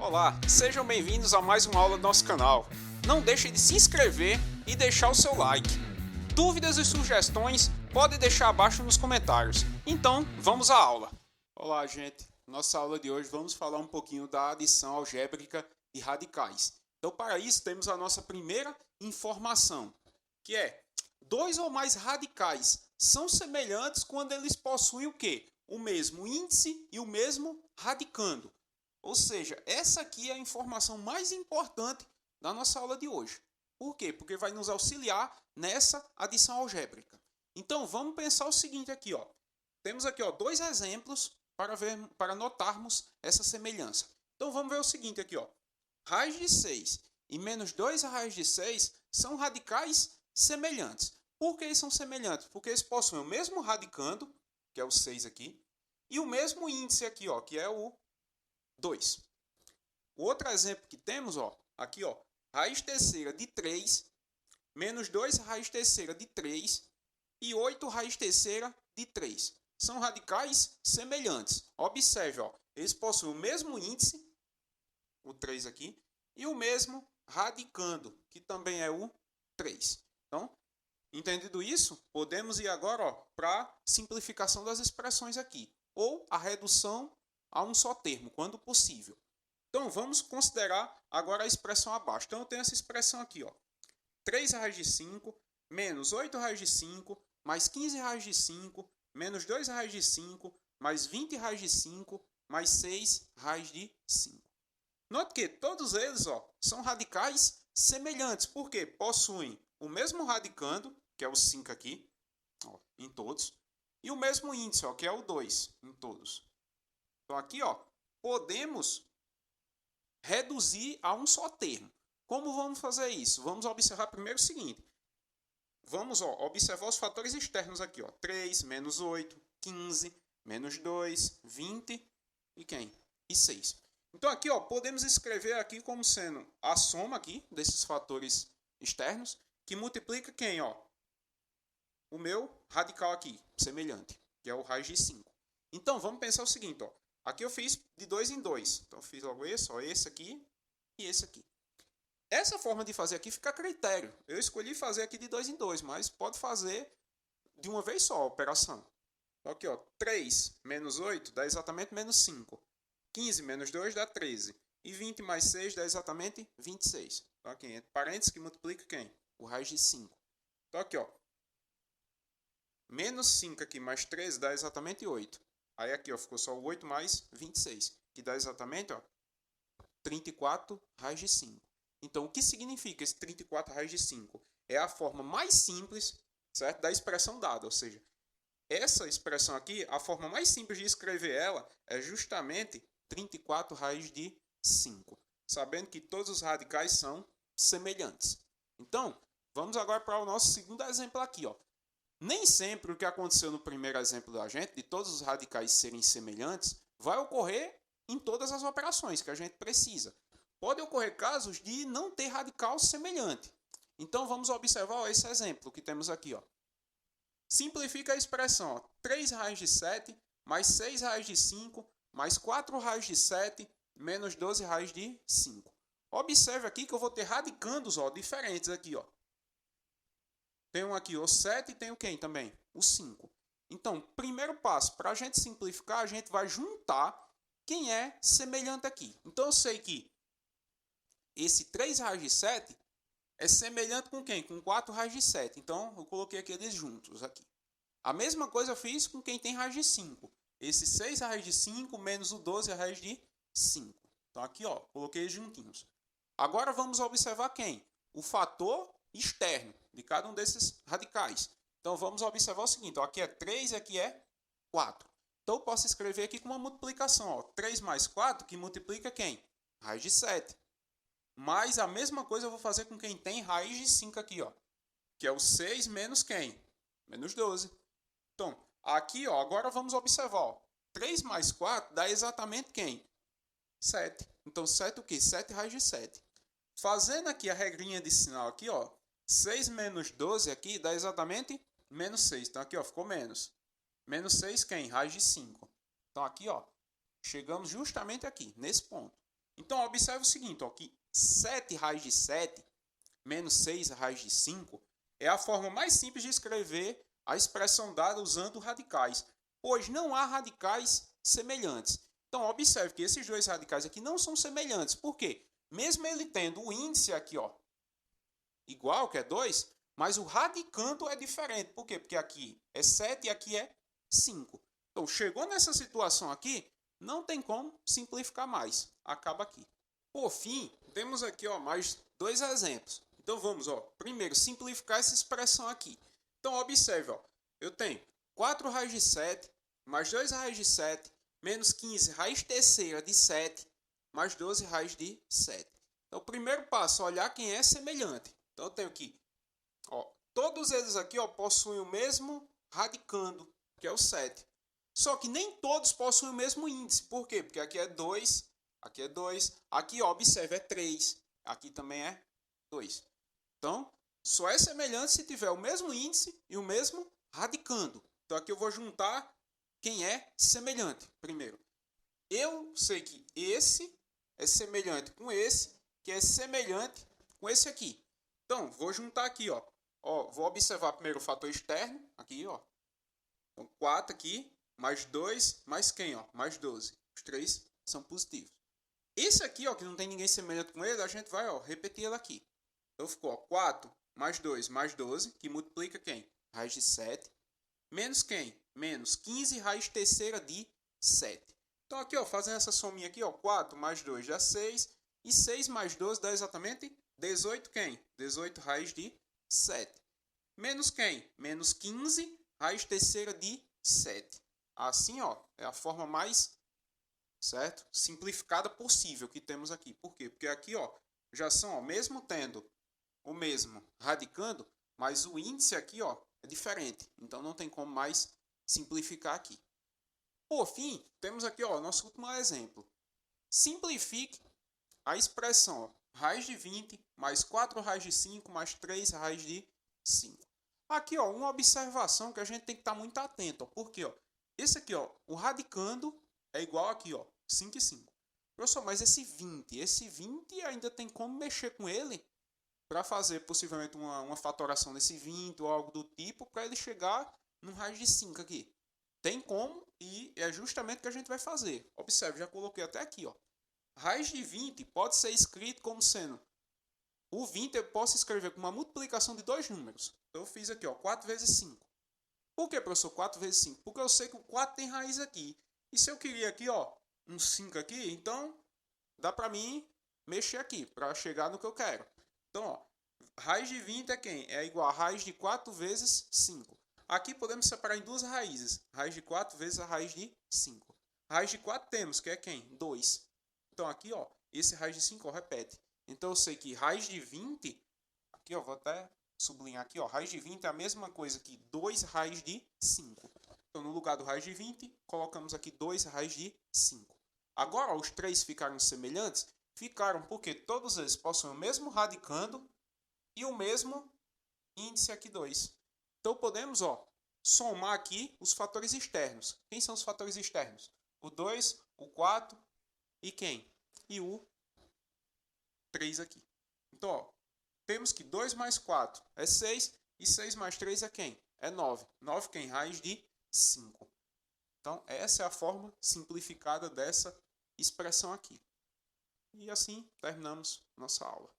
Olá, sejam bem-vindos a mais uma aula do nosso canal. Não deixe de se inscrever e deixar o seu like. Dúvidas e sugestões pode deixar abaixo nos comentários. Então, vamos à aula. Olá, gente. Nossa aula de hoje vamos falar um pouquinho da adição algébrica de radicais. Então, para isso, temos a nossa primeira informação, que é: dois ou mais radicais são semelhantes quando eles possuem o quê? O mesmo índice e o mesmo radicando. Ou seja, essa aqui é a informação mais importante da nossa aula de hoje. Por quê? Porque vai nos auxiliar nessa adição algébrica. Então, vamos pensar o seguinte aqui, ó. Temos aqui, ó, dois exemplos para notarmos essa semelhança. Então, vamos ver o seguinte aqui, ó. Raiz de 6 e menos 2 raiz de 6 são radicais semelhantes. Por que eles são semelhantes? Porque eles possuem o mesmo radicando, que é o 6 aqui, e o mesmo índice aqui, ó, que é o 2. O outro exemplo que temos, ó, aqui, ó, raiz terceira de 3, menos 2 raiz terceira de 3 e 8 raiz terceira de 3. São radicais semelhantes. Observe, ó, eles possuem o mesmo índice, o 3 aqui, e o mesmo radicando, que também é o 3. Então, entendido isso, podemos ir agora para a simplificação das expressões aqui, ou a redução a um só termo, quando possível. Então, vamos considerar agora a expressão abaixo. Então, eu tenho essa expressão aqui, ó. 3 raiz de 5, menos 8 raiz de 5, mais 15 raiz de 5, menos 2 raiz de 5, mais 20 raiz de 5, mais 6 raiz de 5. Note que todos eles, ó, são radicais semelhantes, porque possuem o mesmo radicando, que é o 5 aqui, ó, em todos, e o mesmo índice, ó, que é o 2 em todos. Então, aqui, ó, podemos reduzir a um só termo. Como vamos fazer isso? Vamos observar primeiro o seguinte. Vamos, ó, observar os fatores externos aqui, ó. 3, menos 8, 15, menos 2, 20 e quem? E 6. Então, aqui, ó, podemos escrever aqui como sendo a soma aqui desses fatores externos, que multiplica quem, ó? O meu radical aqui, semelhante, que é o raiz de 5. Então, vamos pensar o seguinte, ó. Aqui eu fiz de 2 em 2. Então, eu fiz logo esse, ó, esse aqui e esse aqui. Essa forma de fazer aqui fica a critério. Eu escolhi fazer aqui de 2 em 2, mas pode fazer de uma vez só a operação. Então, aqui, ó, 3 menos 8 dá exatamente menos 5. 15 menos 2 dá 13. E 20 mais 6 dá exatamente 26. Então, aqui, entre parênteses, que multiplica quem? O raiz de 5. Então, aqui, ó. Menos 5 aqui mais 13 dá exatamente 8. Aí aqui, ó, ficou só o 8 mais 26, que dá exatamente, ó, 34 raiz de 5. Então, o que significa esse 34 raiz de 5? É a forma mais simples, certo, da expressão dada. Ou seja, essa expressão aqui, a forma mais simples de escrever ela é justamente 34 raiz de 5. Sabendo que todos os radicais são semelhantes. Então, vamos agora para o nosso segundo exemplo aqui, ó. Nem sempre o que aconteceu no primeiro exemplo da gente, de todos os radicais serem semelhantes, vai ocorrer em todas as operações que a gente precisa. Pode ocorrer casos de não ter radical semelhante. Então, vamos observar, ó, esse exemplo que temos aqui, ó. Simplifica a expressão, ó. 3 raiz de 7, mais 6 raiz de 5, mais 4 raiz de 7, menos 12 raiz de 5. Observe aqui que eu vou ter radicandos, ó, diferentes aqui, ó. Tenho aqui o 7 e tenho quem também? O 5. Então, primeiro passo, para a gente simplificar, a gente vai juntar quem é semelhante aqui. Então, eu sei que esse 3 raiz de 7 é semelhante com quem? Com 4 raiz de 7. Então, eu coloquei aqueles juntos aqui. A mesma coisa eu fiz com quem tem raiz de 5. Esse 6 raiz de 5 menos o 12 raiz de 5. Então, aqui, ó, coloquei eles juntinhos. Agora, vamos observar quem? O fator externo de cada um desses radicais. Então, vamos observar o seguinte, ó, aqui é 3 e aqui é 4. Então, eu posso escrever aqui com uma multiplicação, ó, 3 mais 4, que multiplica quem? Raiz de 7. Mas a mesma coisa eu vou fazer com quem tem raiz de 5 aqui, ó, que é o 6 menos quem? Menos 12. Então, aqui, ó, agora vamos observar, ó, 3 mais 4 dá exatamente quem? 7. Então, 7 o quê? 7 raiz de 7. Fazendo aqui a regrinha de sinal aqui, ó, 6 menos 12 aqui dá exatamente menos 6. Então, aqui, ó, ficou menos. Menos 6 quem? Raiz de 5. Então, aqui, ó, chegamos justamente aqui, nesse ponto. Então, observe o seguinte, ó, que 7 raiz de 7 menos 6 raiz de 5 é a forma mais simples de escrever a expressão dada usando radicais, pois não há radicais semelhantes. Então, observe que esses dois radicais aqui não são semelhantes. Por quê? Mesmo ele tendo o índice aqui, ó, igual, que é 2, mas o radicando é diferente. Por quê? Porque aqui é 7 e aqui é 5. Então, chegou nessa situação aqui, não tem como simplificar mais. Acaba aqui. Por fim, temos aqui ó, mais dois exemplos. Então, vamos, ó, primeiro, simplificar essa expressão aqui. Então, observe, ó, eu tenho 4 raiz de 7, mais 2 raiz de 7, menos 15 raiz terceira de 7, mais 12 raiz de 7. Então, o primeiro passo é olhar quem é semelhante. Então, eu tenho aqui, ó, todos eles aqui ó, possuem o mesmo radicando, que é o 7. Só que nem todos possuem o mesmo índice. Por quê? Porque aqui é 2, aqui é 2, aqui ó, observe, é 3, aqui também é 2. Então, só é semelhante se tiver o mesmo índice e o mesmo radicando. Então, aqui eu vou juntar quem é semelhante primeiro. Eu sei que esse é semelhante com esse, que é semelhante com esse aqui. Então, vou juntar aqui, ó. Vou observar primeiro o fator externo, aqui, ó. Então, 4 aqui, mais 2, mais quem, ó? Mais 12. Os três são positivos. Esse aqui, ó, que não tem ninguém semelhante com ele, a gente vai, ó, repetir ele aqui. Então, ficou, ó, 4 mais 2 mais 12, que multiplica quem? Raiz de 7. Menos quem? Menos 15 raiz terceira de 7. Então, aqui, ó, fazendo essa sominha aqui, ó, 4 mais 2 dá 6. E 6 mais 12 dá exatamente 18 quem? 18 raiz de 7. Menos quem? Menos 15 raiz terceira de 7. Assim, ó, é a forma mais, certo? Simplificada possível que temos aqui. Por quê? Porque aqui, ó, já são, ó, mesmo tendo o mesmo radicando, mas o índice aqui, ó, é diferente. Então, não tem como mais simplificar aqui. Por fim, temos aqui, ó, nosso último exemplo. Simplifique a expressão, ó, raiz de 20 mais 4 raiz de 5 mais 3 raiz de 5. Aqui, ó, uma observação que a gente tem que estar muito atento, ó, porque, ó, esse aqui, ó, o radicando é igual aqui, ó, 5 e 5. Professor, mas esse 20 ainda tem como mexer com ele para fazer possivelmente uma fatoração desse 20 ou algo do tipo para ele chegar num raiz de 5 aqui. Tem como e é justamente o que a gente vai fazer. Observe, já coloquei até aqui, ó. Raiz de 20 pode ser escrito como sendo o 20 eu posso escrever com uma multiplicação de dois números. Então eu fiz aqui, ó, 4 vezes 5. Por que, professor, 4 vezes 5? Porque eu sei que o 4 tem raiz aqui. E se eu queria aqui, ó, um 5 aqui, então dá para mim mexer aqui, para chegar no que eu quero. Então, ó, raiz de 20 é quem? É igual a raiz de 4 vezes 5. Aqui podemos separar em duas raízes. Raiz de 4 vezes a raiz de 5. Raiz de 4 temos, que é quem? 2. Então, aqui, ó, esse raiz de 5, ó, repete. Então, eu sei que raiz de 20, aqui, ó, vou até sublinhar aqui, ó, raiz de 20 é a mesma coisa que 2 raiz de 5. Então, no lugar do raiz de 20, colocamos aqui 2 raiz de 5. Agora, ó, os três ficaram semelhantes? Ficaram porque todos eles possuem o mesmo radicando e o mesmo índice aqui 2. Então, podemos, ó, somar aqui os fatores externos. Quem são os fatores externos? O 2, o 4 e quem? E o 3 aqui. Então, ó, temos que 2 mais 4 é 6 e 6 mais 3 é quem? É 9. 9 quem? Raiz de 5. Então, essa é a forma simplificada dessa expressão aqui. E assim terminamos nossa aula.